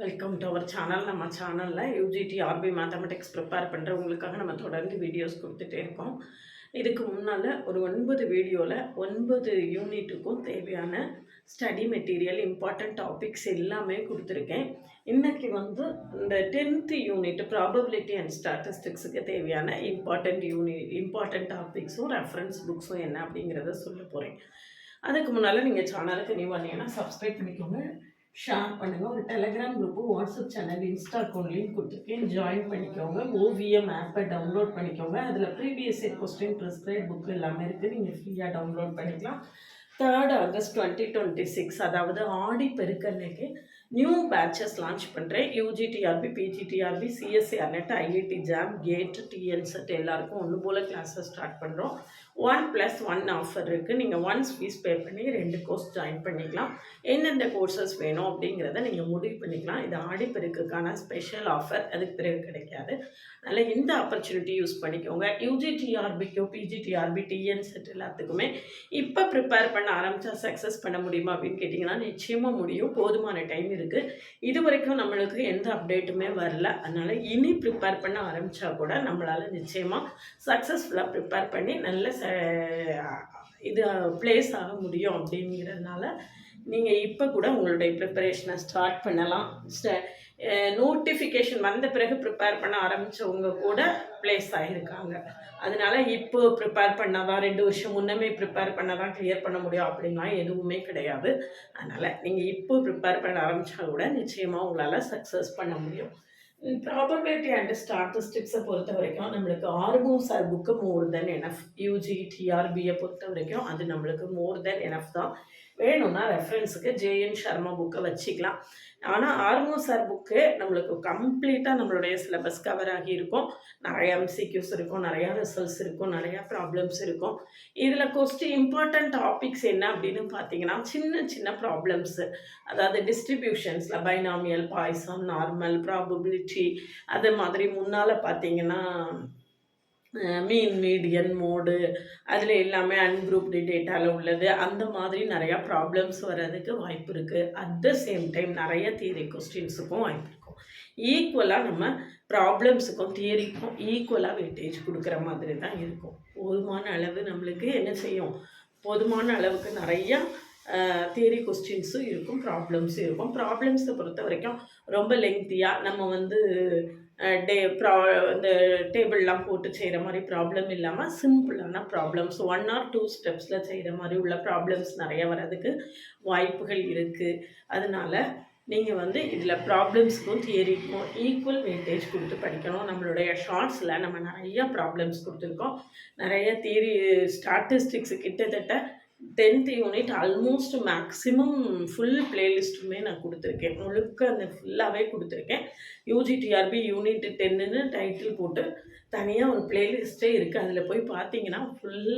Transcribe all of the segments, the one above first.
Welcome to our channel. நம்ம சேனலில் UGTRB mathematics prepare பண்ணுறவங்களுக்காக நம்ம தொடர்ந்து வீடியோஸ் கொடுத்துட்டே இருக்கோம். இதுக்கு முன்னால் ஒரு 9 வீடியோவில் 9 யூனிட்டுக்கும் தேவையான ஸ்டடி மெட்டீரியல், இம்பார்ட்டண்ட் டாபிக்ஸ் எல்லாமே கொடுத்துருக்கேன். இன்றைக்கி வந்து இந்த 10th யூனிட் ப்ராபபிலிட்டி அண்ட் ஸ்டாட்டிஸ்டிக்ஸுக்கு தேவையான இம்பார்ட்டண்ட் டாபிக்ஸும் ரெஃபரன்ஸ் புக்ஸும் என்ன அப்படிங்கிறத சொல்ல போகிறேன். அதுக்கு முன்னால் நீங்கள் சேனலுக்கு நியூ வந்தீங்கன்னா சப்ஸ்கிரைப் பண்ணிக்கோங்க, ஷேர் பண்ணுங்கள். ஒரு Telegram group, WhatsApp channel, Insta account link கொடுத்துருக்கேன், ஜாயின் பண்ணிக்கோங்க. ஓவிஎம் ஆப்பை டவுன்லோட் பண்ணிக்கோங்க. அதில் previous year question, prescribe book எல்லாமே இருக்குது, நீங்கள் ஃப்ரீயாக டவுன்லோட் பண்ணிக்கலாம். 3rd ஆகஸ்ட் 2026 அதாவது ஆடி பெருக்கன்னைக்கு நியூ பேட்சஸ் லான்ச் பண்ணுறேன். UGTRB, PGTRB, CSIR NET, IIT JAM, GATE, TNSET எல்லாருக்கும் ஒன்று போல் கிளாஸஸ் ஸ்டார்ட் பண்ணுறோம். 1+1 ஆஃபர் இருக்குது. நீங்கள் ஒன்ஸ் ஃபீஸ் பே பண்ணி 2 கோர்ஸ் ஜாயின் பண்ணிக்கலாம். எந்தெந்த கோர்சஸ் வேணும் அப்படிங்கிறத நீங்கள் முடிவு பண்ணிக்கலாம். இது ஆடிப்பெருக்குக்கான ஸ்பெஷல் ஆஃபர், அதுக்கு பிறகு கிடைக்காது. அதனால் இந்த ஆப்பர்ச்சுனிட்டி யூஸ் பண்ணிக்கோங்க. யூஜிடிஆர்பிக்கோ, பிஜிடிஆர்பி, டிஎன்செட் எல்லாத்துக்குமே இப்போ ப்ரிப்பேர் பண்ண ஆரம்பித்தா சக்ஸஸ் பண்ண முடியுமா அப்படின்னு கேட்டிங்கன்னா நிச்சயமாக முடியும். போதுமான டைம் இருக்குது. இது வரைக்கும் நம்மளுக்கு எந்த அப்டேட்டுமே வரல. அதனால் இனி ப்ரிப்பேர் பண்ண ஆரம்பித்தா கூட நம்மளால் நிச்சயமாக சக்ஸஸ்ஃபுல்லாக ப்ரிப்பேர் பண்ணி நல்ல இது ப்ளேஸ் ஆக முடியும். அப்படிங்கிறதுனால நீங்கள் இப்போ கூட உங்களுடைய ப்ரிப்பரேஷனை ஸ்டார்ட் பண்ணலாம். நோட்டிஃபிகேஷன் வந்த பிறகு ப்ரிப்பேர் பண்ண ஆரம்பித்தவங்க கூட ப்ளேஸ் ஆகியிருக்காங்க. அதனால் இப்போ ப்ரிப்பேர் பண்ணால் தான் 2 வருஷம் முன்னமே ப்ரிப்பேர் பண்ணால் தான் கிளியர் பண்ண முடியும் அப்படின்லாம் எதுவுமே கிடையாது. அதனால் நீங்கள் இப்போ ப்ரிப்பேர் பண்ண ஆரம்பித்தா கூட நிச்சயமாக உங்களால் சக்ஸஸ் பண்ண முடியும். ப்ராபபிலிட்டி அண்ட் ஸ்டாட்டிஸ்டிக்ஸை பொறுத்த வரைக்கும் நம்மளுக்கு ஆர்மோஸ் ஆர் புக்கு மோர் தென் எனஃப். யூஜி டிஆர்பியை பொறுத்த வரைக்கும் அது நம்மளுக்கு மோர் தென் எனஃப் தான். வேணும்னா ரெஃபரன்ஸுக்கு ஜேஎன் சர்மா புக்கை வச்சுக்கலாம். ஆனால் ஆர்மோஸ் ஆர் புக்கு நம்மளுக்கு கம்ப்ளீட்டாக நம்மளுடைய சிலபஸ் கவர் ஆகி இருக்கும். நிறையா எம்சிக்யூஸ் இருக்கும், நிறையா ரிசல்ட்ஸ் இருக்கும், நிறையா ப்ராப்ளம்ஸ் இருக்கும். இதில் இம்பார்ட்டன்ட் டாபிக்ஸ் என்ன அப்படின்னு பார்த்தீங்கன்னா சின்ன சின்ன ப்ராப்ளம்ஸு, அதாவது டிஸ்ட்ரிபியூஷன்ஸில் பைனாமியல், பாய்சான், நார்மல், ப்ராபபிலிட்டி, அது மாதிரி முன்னால் பார்த்தீங்கன்னா மீன், மீடியன், மோடு, அதில் எல்லாமே அன்குரூப்டு டேட்டாவில் உள்ளது. அந்த மாதிரி நிறையா ப்ராப்ளம்ஸ் வர்றதுக்கு வாய்ப்பு இருக்குது. அட் த சேம் டைம் நிறைய தியரி கொஸ்டின்ஸுக்கும் வாய்ப்பு இருக்கும். ஈக்குவலாக நம்ம ப்ராப்ளம்ஸுக்கும் தியரிக்கும் ஈக்குவலாக வெயிட்டேஜ் கொடுக்குற மாதிரி தான் இருக்கும். போதுமான அளவு நம்மளுக்கு என்ன செய்யும், போதுமான அளவுக்கு நிறையா தியரி கொஸ்டின்ஸும் இருக்கும், ப்ராப்ளம்ஸும் இருக்கும். ப்ராப்ளம்ஸை பொறுத்த வரைக்கும் ரொம்ப லெங்க்தியாக நம்ம வந்து இந்த டேபிள்லாம் போட்டு செய்கிற மாதிரி ப்ராப்ளம் இல்லாமல் சிம்பிளான ப்ராப்ளம்ஸ் 1 or 2 ஸ்டெப்ஸில் செய்கிற மாதிரி உள்ள ப்ராப்ளம்ஸ் நிறைய வர்றதுக்கு வாய்ப்புகள் இருக்குது. அதனால் நீங்கள் வந்து இதில் ப்ராப்ளம்ஸுக்கும் தியரிக்கும் ஈக்குவல் வெயிட்டேஜ் கொடுத்து படிக்கணும். நம்மளுடைய ஷார்ட்ஸில் நம்ம நிறையா ப்ராப்ளம்ஸ் கொடுத்துருக்கோம். நிறைய தியரி ஸ்டாட்டிஸ்டிக்ஸு கிட்டத்தட்ட 10th unit almost maximum full பிளேலிஸ்ட்டுமே நான் கொடுத்துருக்கேன். முழுக்க அந்த ஃபுல்லாகவே கொடுத்துருக்கேன். யூஜிடிஆர்பி யூனிட் 10ன்னு டைட்டில் போட்டு தனியாக ஒரு பிளேலிஸ்ட்டே இருக்குது. அதில் போய் பார்த்தீங்கன்னா ஃபுல்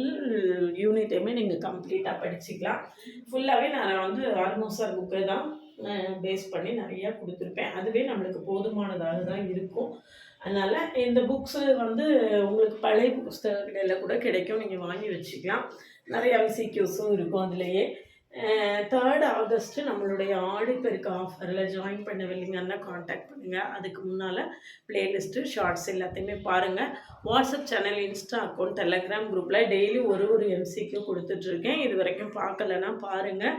யூனிட்டையுமே நீங்கள் கம்ப்ளீட்டாக படிச்சுக்கலாம். ஃபுல்லாகவே நான் வந்து ஆல்மோஸ்ட் புக்கை தான் பேஸ் பண்ணி நிறையா கொடுத்துருப்பேன். அதுவே நம்மளுக்கு போதுமானதாக தான் இருக்கும். அதனால் இந்த புக்ஸு வந்து உங்களுக்கு பழைய புஸ்தக கடையில் கூட கிடைக்கும், நீங்கள் வாங்கி வச்சுக்கலாம். நிறைய எம்சிக்யூஸும் இருக்கும் அதுலேயே. 3rd ஆகஸ்ட்டு நம்மளுடைய ஆடிப்பெருக்கு ஆஃபரில் ஜாயின் பண்ணவில்லைங்கன்னா காண்டாக்ட் பண்ணுங்கள். அதுக்கு முன்னால் ப்ளேலிஸ்ட்டு, ஷார்ட்ஸ் எல்லாத்தையுமே பாருங்கள். WhatsApp channel, Insta account, Telegram குரூப்பில் டெய்லி ஒரு எம்சிக்யூ கொடுத்துட்ருக்கேன். இது வரைக்கும் பார்க்கலன்னா பாருங்கள்.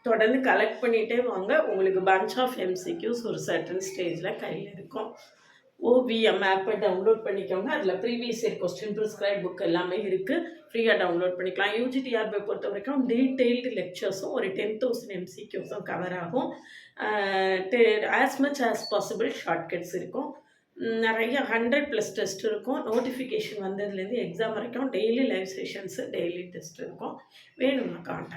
தொடர்ந்து கலெக்ட் பண்ணிகிட்டே வாங்க. உங்களுக்கு பஞ்ச் ஆஃப் எம்சிக்யூஸ் ஒரு சர்டன் ஸ்டேஜில் கையில் இருக்கும். ஓவிஎம் ஆப்பை டவுன்லோட் பண்ணிக்கோங்க. அதில் previous year question, prescribe book எல்லாமே இருக்குது, ஃப்ரீயாக டவுன்லோட் பண்ணிக்கலாம். யூஜிடிஆர்பை பொறுத்த வரைக்கும் டீட்டெயில்டு லெக்சர்ஸும் ஒரு 10,000 எம்சிக்யூஸும் கவர் ஆகும். As much as possible shortcuts இருக்கும். நிறைய 100+ டெஸ்ட் இருக்கும். நோட்டிஃபிகேஷன் வந்ததுலேருந்து எக்ஸாம் வரைக்கும் daily live sessions, daily test இருக்கும். வேணும்னா கான்டாக்ட்